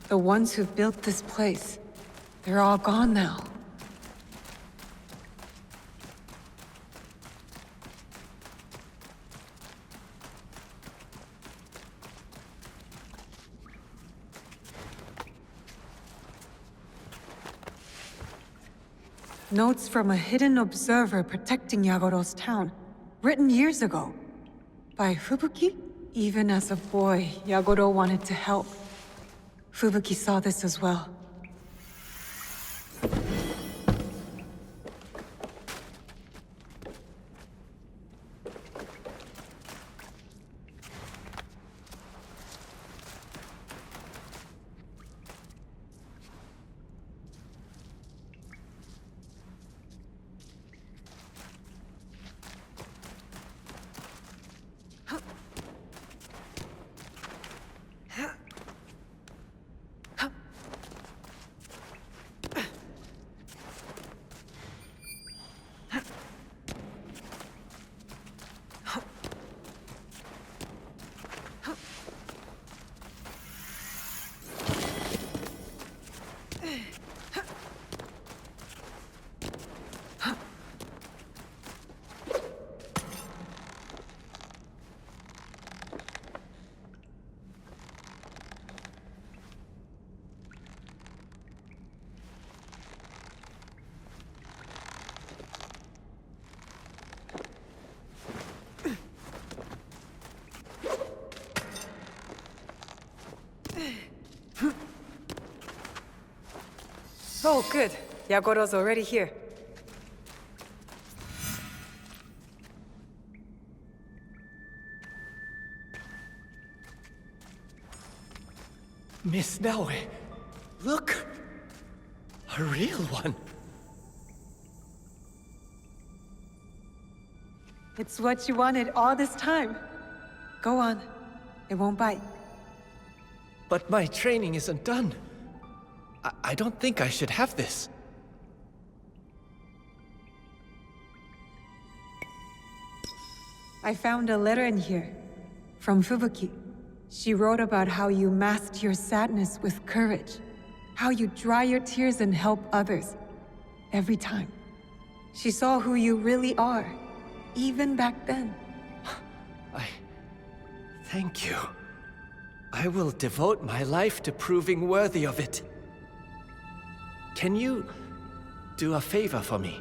The ones who built this place, they're all gone now. Notes from a hidden observer protecting Yagoro's town, written years ago. By Fubuki? Even as a boy, Yagoro wanted to help. Fubuki saw this as well. Oh, good. Yagoro's already here. Miss Naoe, look! A real one. It's what you wanted all this time. Go on. It won't bite. But my training isn't done. I don't think I should have this. I found a letter in here. From Fubuki. She wrote about how you masked your sadness with courage. How you dry your tears and help others. Every time. She saw who you really are. Even back then. Thank you. I will devote my life to proving worthy of it. Can you do a favor for me?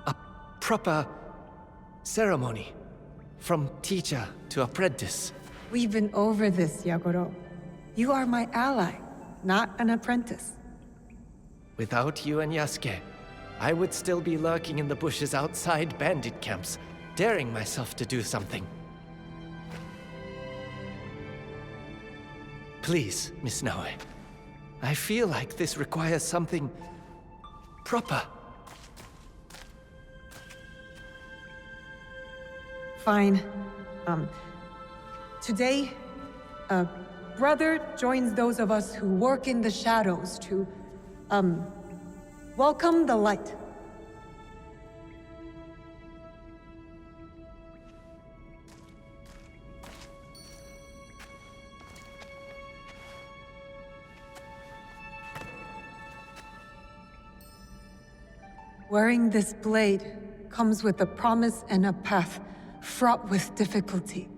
A proper ceremony. From teacher to apprentice. We've been over this, Yagoro. You are my ally, not an apprentice. Without you and Yasuke, I would still be lurking in the bushes outside bandit camps, daring myself to do something. Please, Miss Naoe. I feel like this requires something proper. Fine. Today, a brother joins those of us who work in the shadows to, welcome the light. Wearing this blade comes with a promise and a path fraught with difficulty.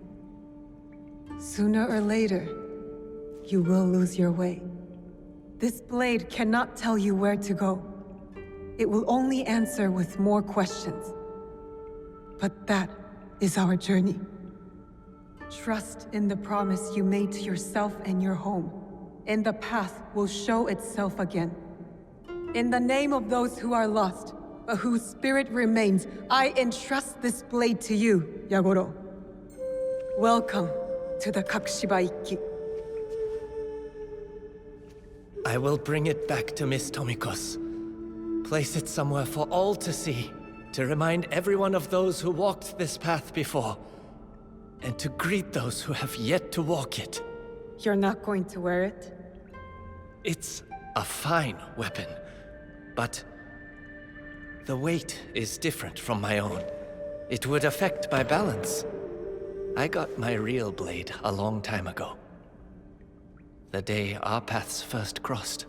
Sooner or later, you will lose your way. This blade cannot tell you where to go. It will only answer with more questions. But that is our journey. Trust in the promise you made to yourself and your home, and the path will show itself again. In the name of those who are lost, but whose spirit remains, I entrust this blade to you, Yagoro. Welcome to the Kakushiba-ikki. I will bring it back to Miss Tomiko's. Place it somewhere for all to see, to remind everyone of those who walked this path before, and to greet those who have yet to walk it. You're not going to wear it? It's a fine weapon, but the weight is different from my own. It would affect my balance. I got my real blade a long time ago. The day our paths first crossed.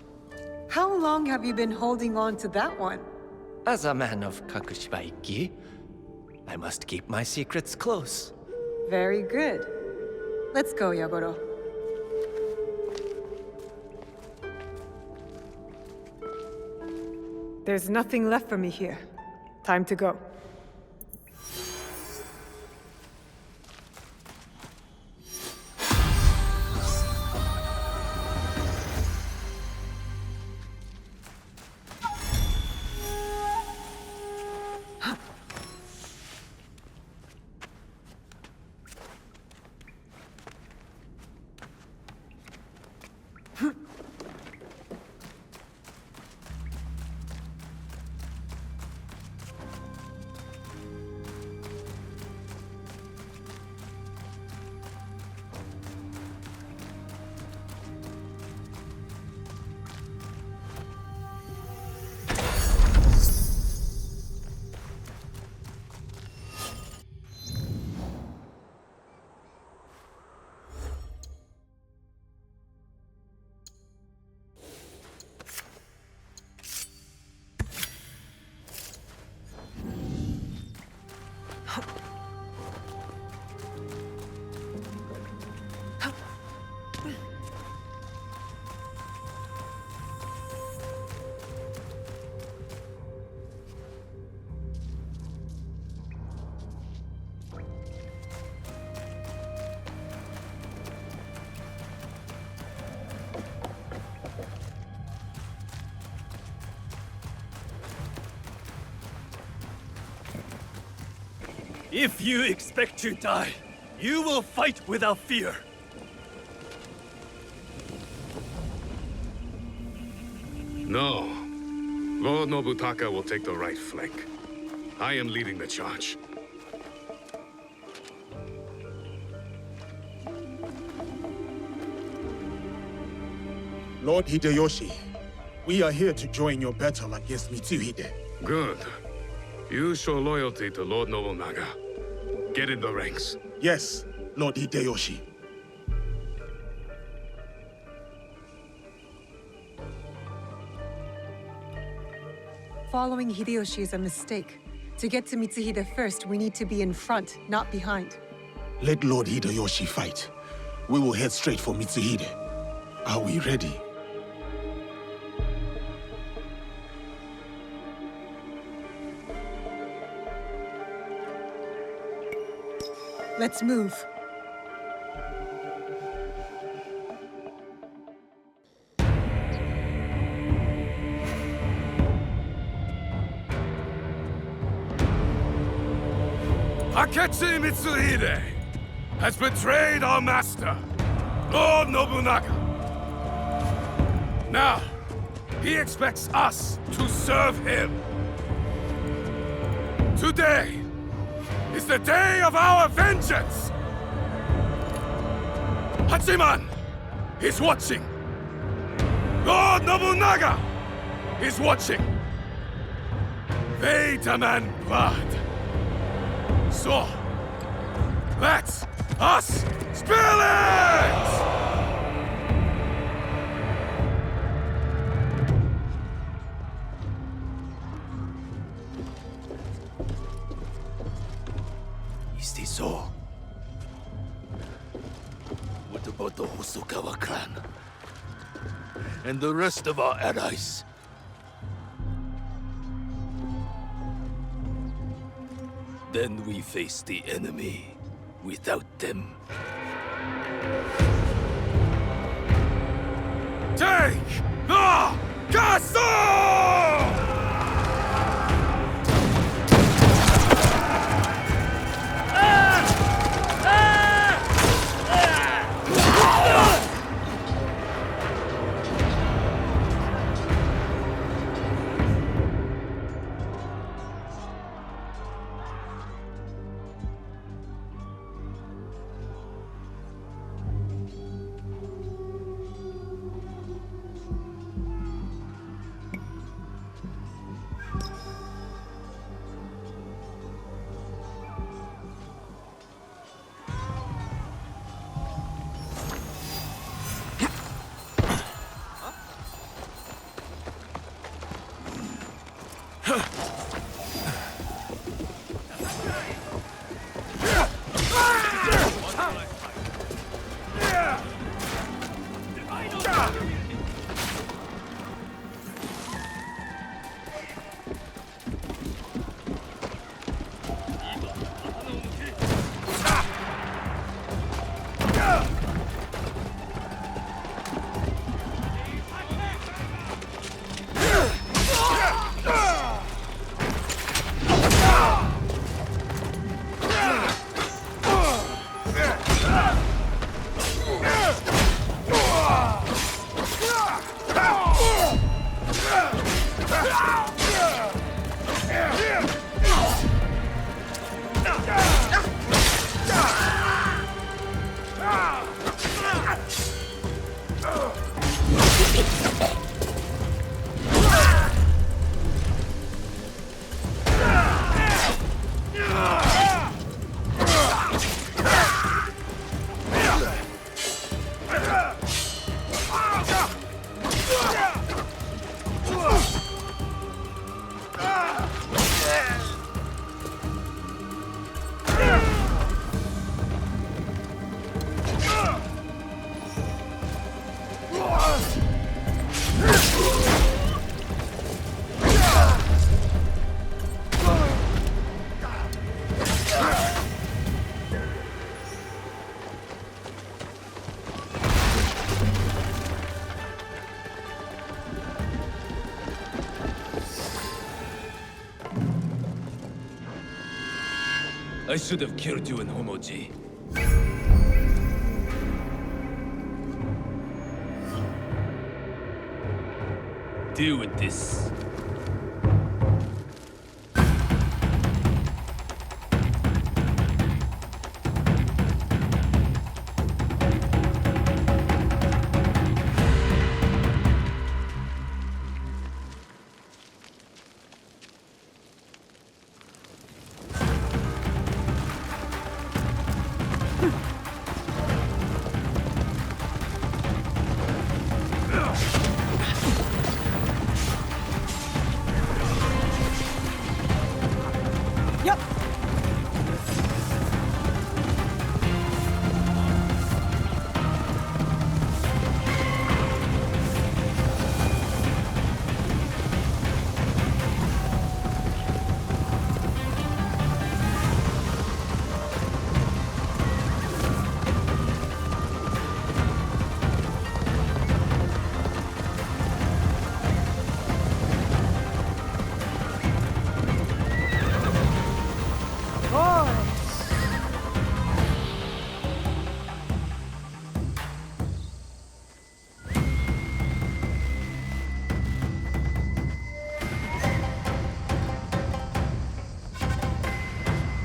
How long have you been holding on to that one? As a man of Kakushiba-ikki, I must keep my secrets close. Very good. Let's go, Yagoro. There's nothing left for me here. Time to go. If you expect to die, you will fight without fear. No. Lord Nobutaka will take the right flank. I am leading the charge. Lord Hideyoshi, we are here to join your battle against Mitsuhide. Good. You show loyalty to Lord Nobunaga. Get in the ranks. Yes, Lord Hideyoshi. Following Hideyoshi is a mistake. To get to Mitsuhide first, we need to be in front, not behind. Let Lord Hideyoshi fight. We will head straight for Mitsuhide. Are we ready? Let's move. Akechi Mitsuhide has betrayed our master, Lord Nobunaga. Now, he expects us to serve him. Today is the day of our vengeance! Hachiman is watching. Lord Nobunaga is watching. They demand blood. So, let us spill it! Is this so? What about the Hosokawa clan? And the rest of our allies? Then we face the enemy without them. Take the castle! I should have killed you in Homoji. Deal with this.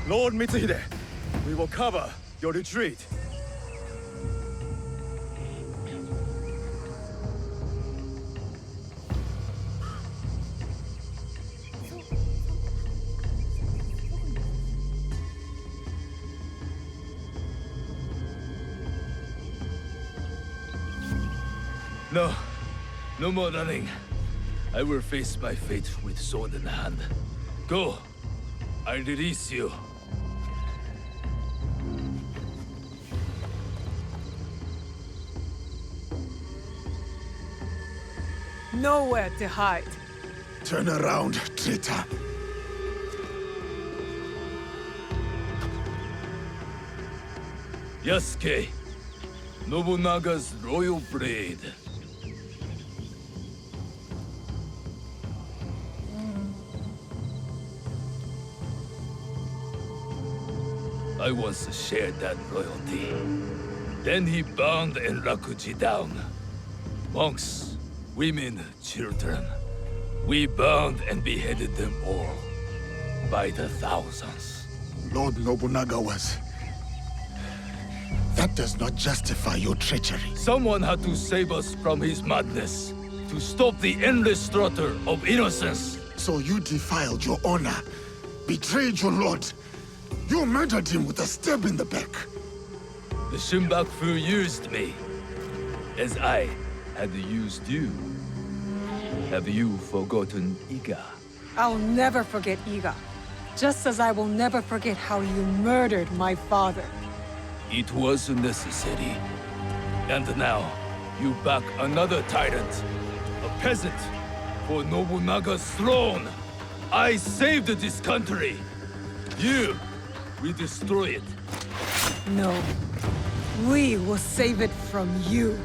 Lord Mitsuhide, we will cover your retreat. No. No more running. I will face my fate with sword in hand. Go. I release you. Nowhere to hide. Turn around, traitor. Yasuke, Nobunaga's royal blade. I once shared that royalty. Then he bound Enrakuji down. Monks, women, children. We bound and beheaded them all. By the thousands. Lord Nobunaga was... That does not justify your treachery. Someone had to save us from his madness. To stop the endless slaughter of innocents. So you defiled your honor, betrayed your lord. You murdered him with a stab in the back. The Shinbaku used me, as I had used you. Have you forgotten Iga? I'll never forget Iga. Just as I will never forget how you murdered my father. It was necessary. And now, you back another tyrant. A peasant. For Nobunaga's throne. I saved this country. You, we destroy it. No. We will save it from you.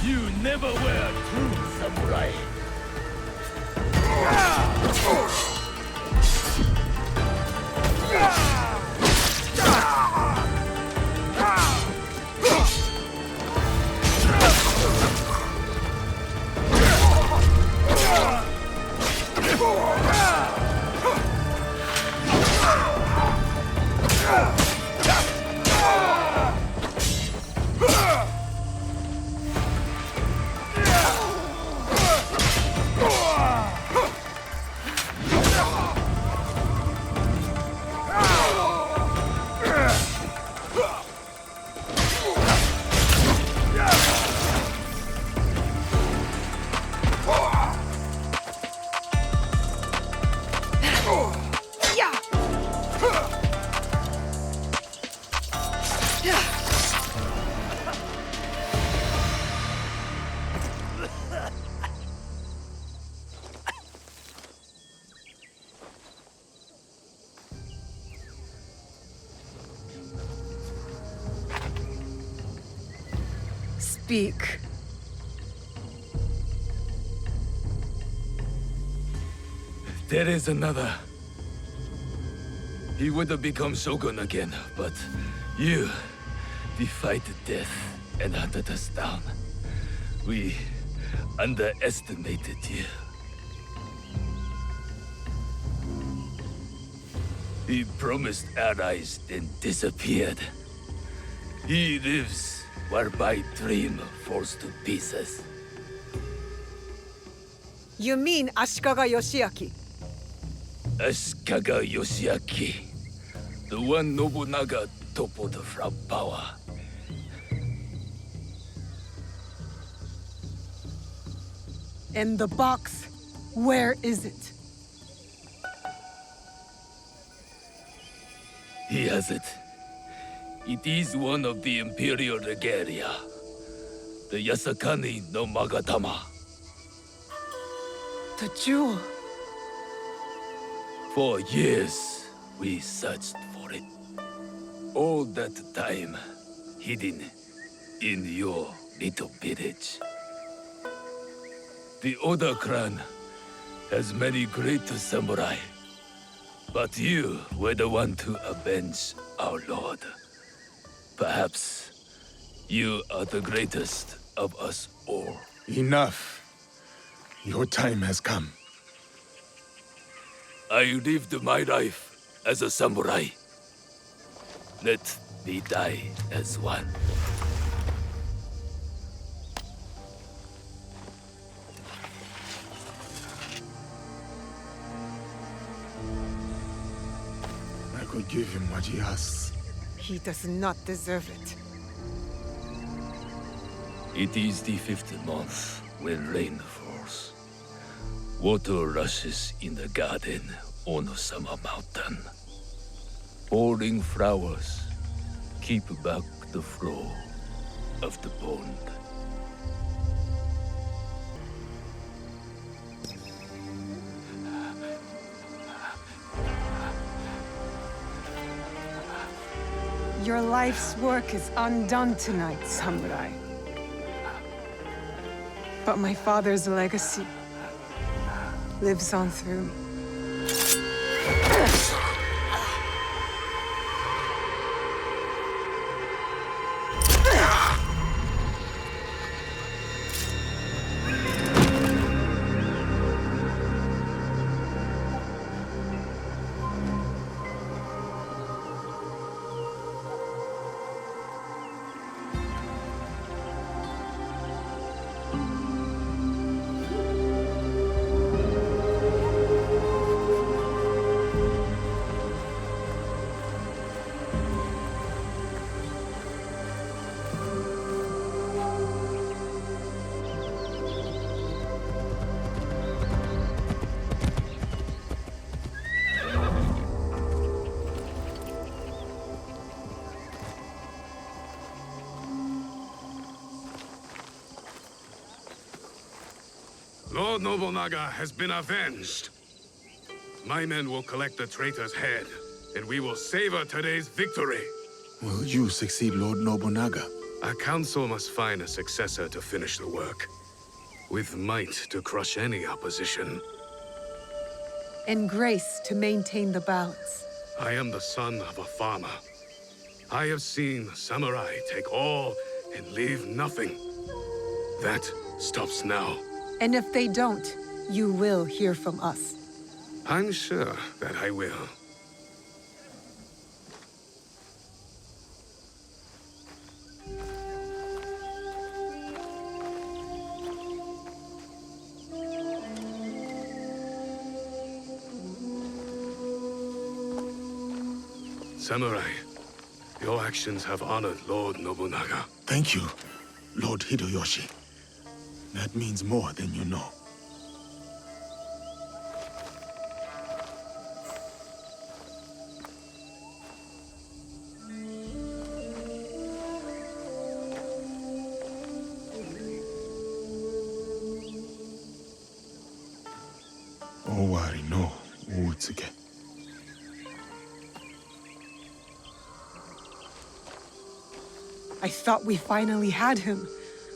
You never were a true samurai. Speak. There is another. He would have become shogun again, but you defied death and hunted us down. We underestimated you. He promised allies, then disappeared. He lives where my dream falls to pieces. You mean Ashikaga Yoshiaki? Ashikaga Yoshiaki, the one Nobunaga toppled from power. And the box, where is it? He has it. It is one of the Imperial regalia. The Yasakani no Magatama. The jewel. For years, we searched for it. All that time, hidden in your little village. The Oda clan has many great samurai. But you were the one to avenge our lord. Perhaps you are the greatest of us all. Enough. Your time has come. I lived my life as a samurai. Let me die as one. I could give him what he asks. He does not deserve it. It is the 5th month when rain falls. Water rushes in the garden on Summer Mountain. Falling flowers keep back the flow of the pond. Your life's work is undone tonight, samurai. But my father's legacy lives on through me. Lord Nobunaga has been avenged. My men will collect the traitor's head, and we will savor today's victory. Will you succeed Lord Nobunaga? Our council must find a successor to finish the work, with might to crush any opposition. And grace to maintain the balance. I am the son of a farmer. I have seen samurai take all and leave nothing. That stops now. And if they don't, you will hear from us. I'm sure that I will. Samurai, your actions have honored Lord Nobunaga. Thank you, Lord Hideyoshi. That means more than you know. Owari no Uutsuke. I thought we finally had him.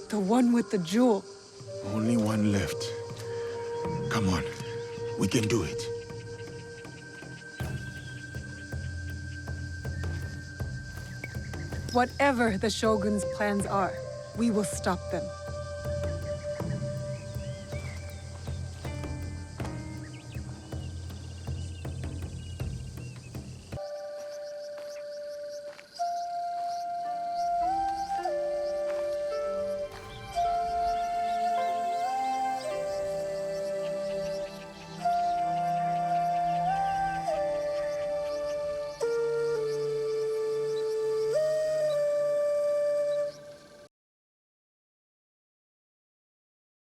The one with the jewel. Only one left. Come on, we can do it. Whatever the Shogun's plans are, we will stop them.